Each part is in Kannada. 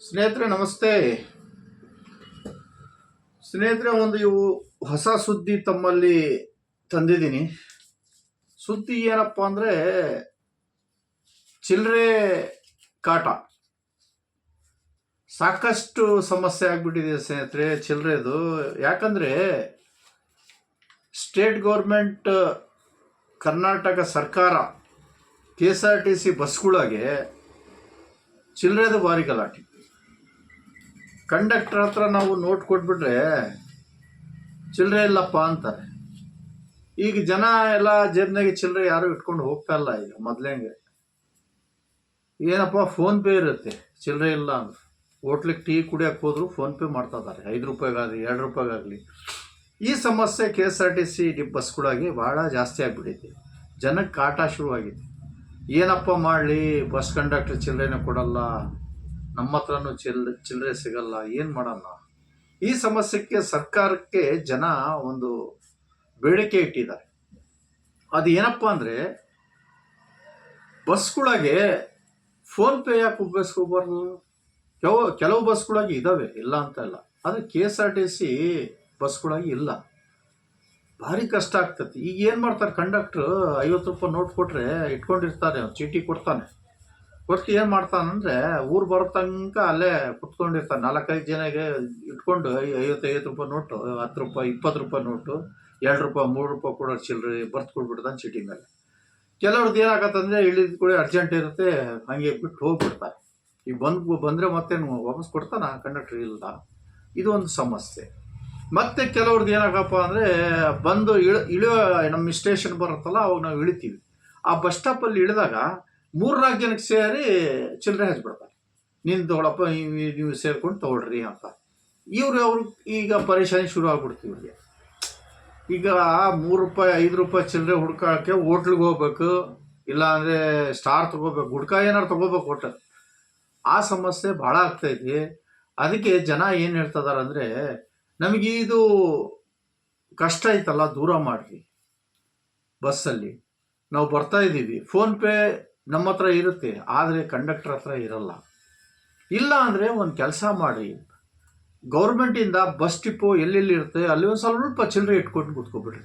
ಸ್ನೇಹಿತರೆ ನಮಸ್ತೆ. ಸ್ನೇಹಿತರೆ, ಒಂದು ಇವು ಹೊಸ ಸುದ್ದಿ ತಮ್ಮಲ್ಲಿ ತಂದಿದ್ದೀನಿ. ಸುದ್ದಿ ಏನಪ್ಪ ಅಂದರೆ, ಚಿಲ್ಲರೆ ಕಾಟ ಸಾಕಷ್ಟು ಸಮಸ್ಯೆ ಆಗಿಬಿಟ್ಟಿದೆ ಸ್ನೇಹಿತರೆ. ಚಿಲ್ಲರೆದು ಯಾಕಂದರೆ ಸ್ಟೇಟ್ ಗೌರ್ಮೆಂಟ್, ಕರ್ನಾಟಕ ಸರ್ಕಾರ KSRTC ಬಸ್ಗಳಿಗೆ ಚಿಲ್ಲರೆದು ಭಾರಿ ಗಲಾಟೆ. ಕಂಡಕ್ಟರ್ ಹತ್ರ ನಾವು ನೋಟ್ ಕೊಟ್ಬಿಟ್ರೆ ಚಿಲ್ಲರೆ ಇಲ್ಲಪ್ಪ ಅಂತಾರೆ. ಈಗ ಜನ ಎಲ್ಲ ಜೇಬ್ನಾಗೆ ಚಿಲ್ಲರೆ ಯಾರು ಇಟ್ಕೊಂಡು ಹೋಗ್ತಾ ಇಲ್ಲ. ಈಗ ಮೊದಲೇಂಗೆ ಏನಪ್ಪ ಫೋನ್ ಪೇ ಇರುತ್ತೆ, ಚಿಲ್ಲರೆ ಇಲ್ಲ ಅಂದ್ರೆ ಹೋಟ್ಲಿಗೆ ಟೀ ಕುಡಿಯೋಕೆ ಹೋದ್ರು ಫೋನ್ ಪೇ ಮಾಡ್ತಾ ಇದ್ದಾರೆ, 5 ರೂಪಾಯಿಗಾಗಲಿ 2 ರೂಪಾಯಿಗಾಗಲಿ. ಈ ಸಮಸ್ಯೆ KSRTC ಬಸ್ಗಳಾಗಿ ಭಾಳ ಜಾಸ್ತಿ ಆಗಿಬಿಟ್ಟಿದೆ. ಜನಕ್ಕೆ ಕಾಟ ಶುರುವಾಗಿದೆ. ಏನಪ್ಪ ಮಾಡಲಿ, ಬಸ್ ಕಂಡಕ್ಟರ್ ಚಿಲ್ಲರೆನೇ ಕೊಡಲ್ಲ, ನಮ್ಮ ಹತ್ರನೂ ಚಿಲ್ಲರೆ ಸಿಗಲ್ಲ, ಏನು ಮಾಡೋಣ? ಈ ಸಮಸ್ಯೆಗೆ ಸರ್ಕಾರಕ್ಕೆ ಜನ ಒಂದು ಬೇಡಿಕೆ ಇಟ್ಟಿದ್ದಾರೆ. ಅದು ಏನಪ್ಪ ಅಂದರೆ, ಬಸ್ಗಳಾಗೆ ಫೋನ್ ಪೇ ಯಾಕೆ ಉಪಯೋಗಿಸ್ಕೋಬಾರ್ದು? ಕೆಲವು ಬಸ್ಗಳಾಗಿ ಇದ್ದಾವೆ, ಇಲ್ಲ ಅಂತ ಇಲ್ಲ. ಆದರೆ KSRTC ಬಸ್ಗಳಾಗಿ ಇಲ್ಲ. ಭಾರಿ ಕಷ್ಟ ಆಗ್ತದೆ. ಈಗ ಏನು ಮಾಡ್ತಾರೆ, ಕಂಡಕ್ಟ್ರು 50 ರೂಪಾಯಿ ನೋಟ್ ಕೊಟ್ಟರೆ ಇಟ್ಕೊಂಡಿರ್ತಾರೆ, ಚೀಟಿ ಕೊಡ್ತಾನೆ. ಕೊಟ್ಟು ಏನು ಮಾಡ್ತಾನಂದರೆ, ಊರು ಬರೋ ತನಕ ಅಲ್ಲೇ ಕುತ್ಕೊಂಡಿರ್ತಾನೆ. 4-5 ಜನಗೆ ಇಟ್ಕೊಂಡು 50 ರೂಪಾಯಿ ನೋಟು, 10 ರೂಪಾಯಿ 20 ರೂಪಾಯಿ ನೋಟು, 2 ರೂಪಾಯಿ 3 ರೂಪಾಯಿ ಕೊಡೋ ಚಿಲ್ಲರೆ ಬರ್ತು ಕೊಟ್ಬಿಡ್ತಾನೆ ಚೀಟಿ ಮೇಲೆ. ಕೆಲವ್ರದ್ದು ಏನಾಗತ್ತಂದರೆ, ಇಳಿದ ಕೂಡ ಅರ್ಜೆಂಟ್ ಇರುತ್ತೆ, ಹಂಗೆ ಬಿಟ್ಟು ಹೋಗ್ಬಿಡ್ತಾರೆ. ಈಗ ಬಂದರೆ ಮತ್ತೇನು ವಾಪಸ್ ಕೊಡ್ತಾನೆ ಕಂಡಕ್ಟ್ರ್? ಇಲ್ಲ. ಇದು ಒಂದು ಸಮಸ್ಯೆ. ಮತ್ತು ಕೆಲವ್ರದ್ದು ಏನಾಗಪ್ಪ ಅಂದರೆ, ಬಂದು ಇಳಿಯೋ ನಮ್ಮ ಸ್ಟೇಷನ್ ಬರುತ್ತಲ್ಲ, ಅವಾಗ ನಾವು ಇಳಿತೀವಿ. ಆ ಬಸ್ ಸ್ಟಾಪಲ್ಲಿ ಇಳಿದಾಗ 3-4 ಜನಕ್ಕೆ ಸೇರಿ ಚಿಲ್ಲರೆ ಹಚ್ಬಿಡ್ತಾರೆ. ನೀನು ತೊಗೊಳಪ್ಪ, ನೀವು ಸೇರ್ಕೊಂಡು ತೊಗೊಳ್ರಿ ಅಂತ. ಅವ್ರು ಈಗ ಪರೇಶಾನಿ ಶುರು ಆಗ್ಬಿಡ್ತೀವಿ ಇವ್ರಿಗೆ. ಈಗ 3 ರೂಪಾಯಿ 5 ರೂಪಾಯಿ ಚಿಲ್ಲರೆ ಹುಡ್ಕೋಕ್ಕೆ ಹೋಟ್ಲಿಗೆ ಹೋಗ್ಬೇಕು, ಇಲ್ಲ ಅಂದರೆ ಸ್ಟಾರ್ ತೊಗೋಬೇಕು, ಗುಡ್ಕ ಏನಾರು ತೊಗೋಬೇಕು ಹೋಟೆಲ್. ಆ ಸಮಸ್ಯೆ ಭಾಳ ಆಗ್ತಾಯಿದೆ. ಅದಕ್ಕೆ ಜನ ಏನು ಹೇಳ್ತಿದ್ದಾರೆ ಅಂದರೆ, ನಮಗೆ ಇದು ಕಷ್ಟ ಐತಲ್ಲ, ದೂರ ಮಾಡಿರಿ. ಬಸ್ಸಲ್ಲಿ ನಾವು ಬರ್ತಾ ಇದ್ದೀವಿ, ಫೋನ್ಪೇ ನಮ್ಮ ಹತ್ರ ಇರುತ್ತೆ, ಆದರೆ ಕಂಡಕ್ಟರ್ ಹತ್ರ ಇರಲ್ಲ. ಇಲ್ಲ ಅಂದರೆ ಒಂದು ಕೆಲಸ ಮಾಡಿ, ಗೌರ್ಮೆಂಟಿಂದ ಬಸ್ ಡಿಪೋ ಎಲ್ಲೆಲ್ಲಿ ಇರುತ್ತೆ ಅಲ್ಲಿ ಒಂದು ಸ್ವಲ್ಪ ಚಿಲ್ಲರೆ ಇಟ್ಕೊಂಡು ಕೂತ್ಕೊಬಿಡ್ರಿ.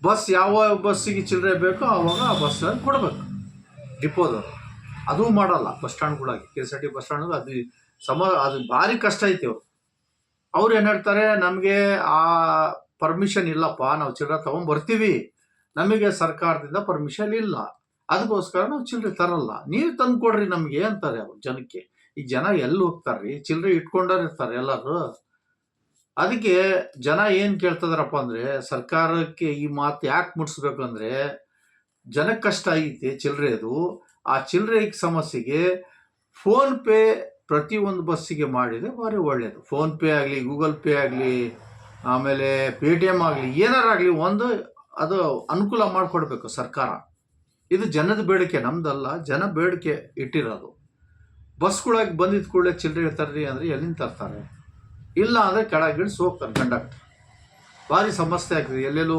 ಬಸ್ ಯಾವ ಬಸ್ಸಿಗೆ ಚಿಲ್ಲರೆ ಬೇಕೋ ಆವಾಗ ಆ ಬಸ್ಸಲ್ಲಿ ಕೊಡಬೇಕು ಡಿಪೋದವರು. ಅದೂ ಮಾಡಲ್ಲ ಬಸ್ ಸ್ಟ್ಯಾಂಡ್ಗಳಾಗಿ. KSRTC ಬಸ್ ಸ್ಟ್ಯಾಂಡ್ ಅದು ಭಾರಿ ಕಷ್ಟ ಐತೆ. ಅವ್ರು ಏನು ಹೇಳ್ತಾರೆ, ನಮಗೆ ಆ ಪರ್ಮಿಷನ್ ಇಲ್ಲಪ್ಪ, ನಾವು ಚಿಲ್ಲರೆ ತೊಗೊಂಬರ್ತೀವಿ, ನಮಗೆ ಸರ್ಕಾರದಿಂದ ಪರ್ಮಿಷನ್ ಇಲ್ಲ, ಅದಕ್ಕೋಸ್ಕರ ನಾವು ಚಿಲ್ಲರೆ ತರಲ್ಲ, ನೀವು ತಂದು ಕೊಡ್ರಿ ನಮಗೆ ಅಂತಾರೆ ಅವ್ರು ಜನಕ್ಕೆ. ಈ ಜನ ಎಲ್ಲಿ ಹೋಗ್ತಾರೆ? ಚಿಲ್ಲರೆ ಇಟ್ಕೊಂಡವ್ರು ಇರ್ತಾರೆ ಎಲ್ಲರೂ. ಅದಕ್ಕೆ ಜನ ಏನು ಕೇಳ್ತಿದಾರಪ್ಪ ಅಂದರೆ, ಸರ್ಕಾರಕ್ಕೆ ಈ ಮಾತು ಯಾಕೆ ಮುಟ್ಸ್ಬೇಕು ಅಂದರೆ, ಜನಕ್ಕೆ ಕಷ್ಟ ಐತೆ ಚಿಲ್ಲರೆದು. ಆ ಚಿಲ್ಲರೆ ಸಮಸ್ಯೆಗೆ ಫೋನ್ಪೇ ಪ್ರತಿಯೊಂದು ಬಸ್ಸಿಗೆ ಮಾಡಿದರೆ ಭಾರಿ ಒಳ್ಳೆಯದು. ಫೋನ್ಪೇ ಆಗಲಿ, ಗೂಗಲ್ ಪೇ ಆಗಲಿ, ಆಮೇಲೆ Paytm ಆಗಲಿ, ಏನಾರಾಗಲಿ ಒಂದು ಅದು ಅನುಕೂಲ ಮಾಡಿಕೊಡ್ಬೇಕು ಸರ್ಕಾರ. ಇದು ಜನದ ಬೇಡಿಕೆ, ನಮ್ದಲ್ಲ, ಜನ ಬೇಡಿಕೆ ಇಟ್ಟಿರೋದು. ಬಸ್ಗಳಾಗಿ ಬಂದಿದ್ದ ಕೂಡಲೇ ಚಿಲ್ಲರೆ ತರ್ರಿ ಅಂದರೆ ಎಲ್ಲಿಂದ ತರ್ತಾರೆ? ಇಲ್ಲ ಅಂದರೆ ಕೆಳಗಿಳಿಸಿ ಹೋಗ್ತಾರೆ ಕಂಡಕ್ಟರ್. ಭಾರಿ ಸಮಸ್ಯೆ ಆಗ್ತದೆ. ಎಲ್ಲೆಲ್ಲೋ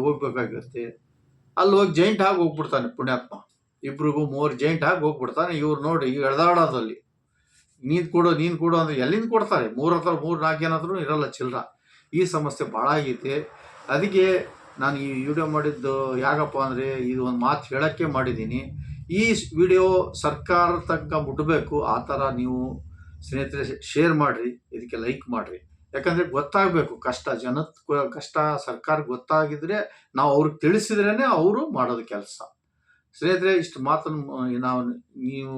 ಹೋಗ್ಬೇಕಾಗಿರುತ್ತೆ. ಅಲ್ಲಿ ಹೋಗಿ ಜೈಂಟ್ ಆಗಿ ಹೋಗ್ಬಿಡ್ತಾನೆ ಪುಣ್ಯಾತ್ಮ. 2-3 ಜೈಂಟ್ ಆಗಿ ಹೋಗ್ಬಿಡ್ತಾನೆ. ಇವ್ರು ನೋಡಿ ಎಳ್ದಾಡೋದಲ್ಲಿ ನೀನು ಕೊಡು ಅಂದರೆ ಎಲ್ಲಿಂದ ಕೊಡ್ತಾರೆ? 3-4 ಜನ ಹತ್ರ ಇರಲ್ಲ ಚಿಲ್ಲರ. ಈ ಸಮಸ್ಯೆ ಭಾಳ ಆಗೈತೆ. ಅದಕ್ಕೆ ನಾನು ಈ ವಿಡಿಯೋ ಮಾಡಿದ್ದು ಯಾಕಪ್ಪ ಅಂದರೆ, ಇದು ಒಂದು ಮಾತು ಹೇಳೋಕ್ಕೆ ಮಾಡಿದ್ದೀನಿ. ಈ ವಿಡಿಯೋ ಸರ್ಕಾರ ತನಕ ಮುಟ್ಟಬೇಕು. ಆ ಥರ ನೀವು ಸ್ನೇಹಿತರೆ ಶೇರ್ ಮಾಡಿರಿ, ಇದಕ್ಕೆ ಲೈಕ್ ಮಾಡಿರಿ. ಯಾಕಂದರೆ ಗೊತ್ತಾಗಬೇಕು ಕಷ್ಟ, ಜನದ ಕಷ್ಟ ಸರ್ಕಾರಕ್ಕೆ ಗೊತ್ತಾಗಿದ್ರೆ, ನಾವು ಅವ್ರಿಗೆ ತಿಳಿಸಿದ್ರೇ ಅವರು ಮಾಡೋದು ಕೆಲಸ. ಸ್ನೇಹಿತರೆ, ಇಷ್ಟು ಮಾತನ್ನು ನೀವು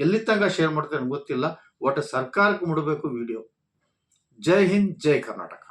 ಎಲ್ಲಿ ತನಕ ಶೇರ್ ಮಾಡ್ತಾರೆ ಗೊತ್ತಿಲ್ಲ, ಒಟ್ಟು ಸರ್ಕಾರಕ್ಕೆ ಮುಡಬೇಕು ವಿಡಿಯೋ. ಜೈ ಹಿಂದ್, ಜೈ ಕರ್ನಾಟಕ.